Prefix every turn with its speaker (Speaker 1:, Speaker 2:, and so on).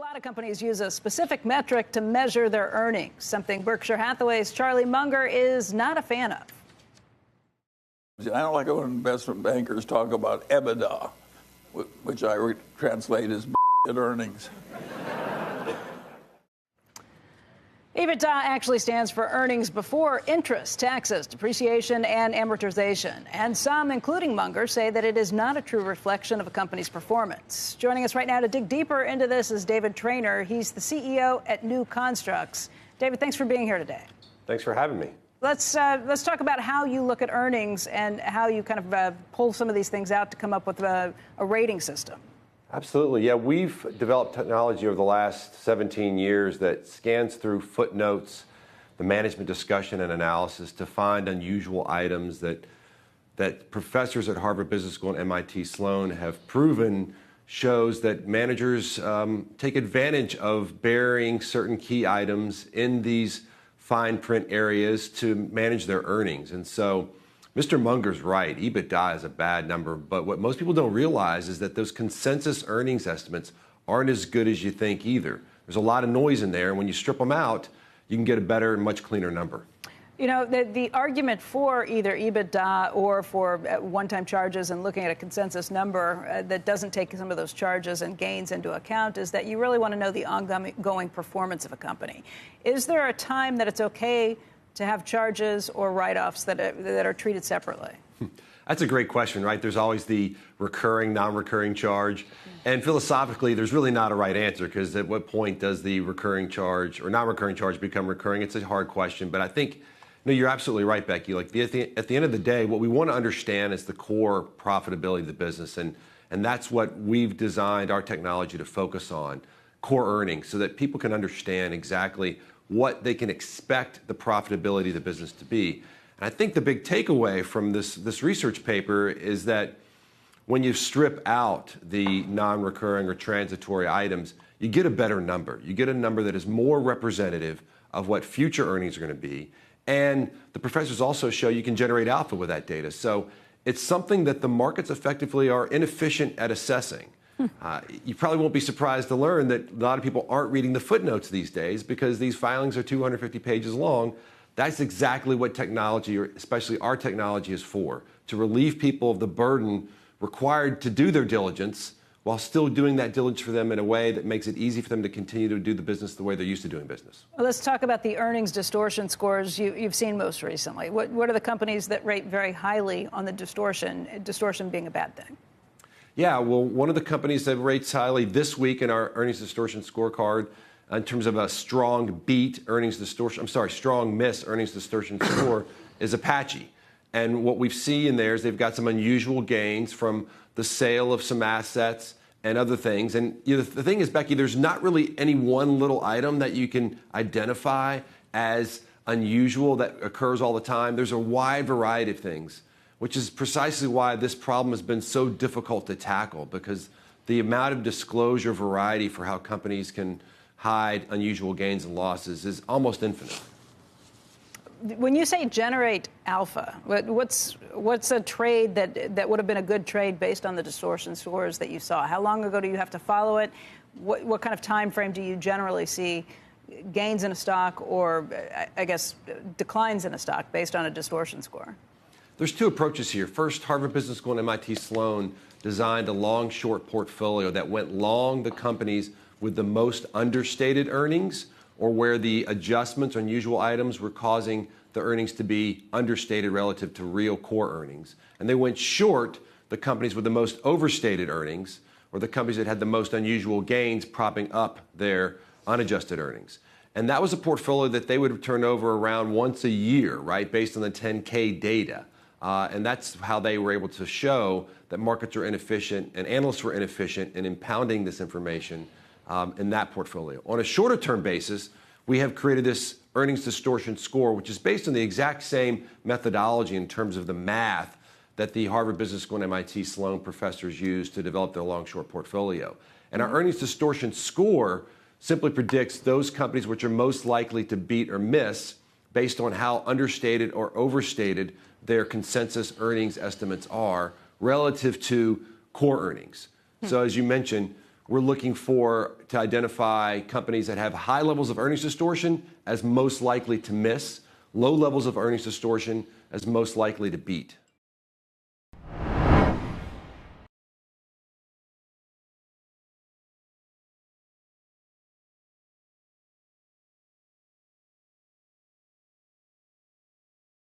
Speaker 1: lot of companies use a specific metric to measure their earnings, something Berkshire Hathaway's Charlie Munger is not a fan of.
Speaker 2: I don't like when investment bankers talk about EBITDA, which I translate as earnings.
Speaker 1: EBITDA actually stands for earnings before interest, taxes, depreciation, and amortization. And some, including Munger, say that it is not a true reflection of a company's performance. Joining us right now to dig deeper into this is David Traynor. He's the CEO at New Constructs. David, thanks for being here today.
Speaker 3: Thanks for having me.
Speaker 1: Let's talk about how you look at earnings and how you kind of pull some of these things out to come up with a rating system.
Speaker 3: Absolutely. Yeah, we've developed technology over the last 17 years that scans through footnotes, the management discussion and analysis to find unusual items that professors at Harvard Business School and MIT Sloan have proven shows that managers take advantage of burying certain key items in these fine print areas to manage their earnings. And so Mr. Munger's right. EBITDA is a bad number, but what most people don't realize is that those consensus earnings estimates aren't as good as you think either. There's a lot of noise in there, and when you strip them out, you can get a better and much cleaner number.
Speaker 1: You know, the argument for either EBITDA or for one-time charges and looking at a consensus number that doesn't take some of those charges and gains into account is that you really want to know the ongoing performance of a company. Is there a time that it's okay to have charges or write-offs that are treated separately?
Speaker 3: That's a great question, right? There's always the recurring, non-recurring charge. And philosophically, there's really not a right answer, because at what point does the recurring charge or non-recurring charge become recurring? It's a hard question. But I think, no, you're absolutely right, Becky. Like at the end of the day, what we want to understand is the core profitability of the business. And that's what we've designed our technology to focus on, core earnings, so that people can understand exactly what they can expect the profitability of the business to be. And I think the big takeaway from this research paper is that when you strip out the non-recurring or transitory items, you get a better number. You get a number that is more representative of what future earnings are going to be. And the professors also show you can generate alpha with that data. So it's something that the markets effectively are inefficient at assessing. You probably won't be surprised to learn that a lot of people aren't reading the footnotes these days because these filings are 250 pages long. That's exactly what technology, or especially our technology, is for, to relieve people of the burden required to do their diligence while still doing that diligence for them in a way that makes it easy for them to continue to do the business the way they're used to doing business.
Speaker 1: Well, let's talk about the earnings distortion scores you've seen most recently. What are the companies that rate very highly on the distortion being a bad thing?
Speaker 3: Yeah, well, one of the companies that rates highly this week in our earnings distortion scorecard in terms of a strong miss earnings distortion score is Apache. And what we see in there is they've got some unusual gains from the sale of some assets and other things. And the thing is, Becky, there's not really any one little item that you can identify as unusual that occurs all the time. There's a wide variety of things, which is precisely why this problem has been so difficult to tackle, because the amount of disclosure variety for how companies can hide unusual gains and losses is almost infinite.
Speaker 1: When you say generate alpha, what's a trade that would have been a good trade based on the distortion scores that you saw? How long ago do you have to follow it? What kind of time frame do you generally see gains in a stock or, I guess, declines in a stock based on a distortion score?
Speaker 3: There's two approaches here. First, Harvard Business School and MIT Sloan designed a long-short portfolio that went long the companies with the most understated earnings, or where the adjustments or unusual items were causing the earnings to be understated relative to real core earnings. And they went short the companies with the most overstated earnings, or the companies that had the most unusual gains propping up their unadjusted earnings. And that was a portfolio that they would turn over around once a year, right, based on the 10K data. And that's how they were able to show that markets are inefficient and analysts were inefficient in impounding this information in that portfolio. On a shorter term basis, we have created this earnings distortion score, which is based on the exact same methodology in terms of the math that the Harvard Business School and MIT Sloan professors use to develop their long-short portfolio. And our earnings distortion score simply predicts those companies which are most likely to beat or miss based on how understated or overstated their consensus earnings estimates are relative to core earnings. So as you mentioned, we're looking to identify companies that have high levels of earnings distortion as most likely to miss, low levels of earnings distortion as most likely to beat.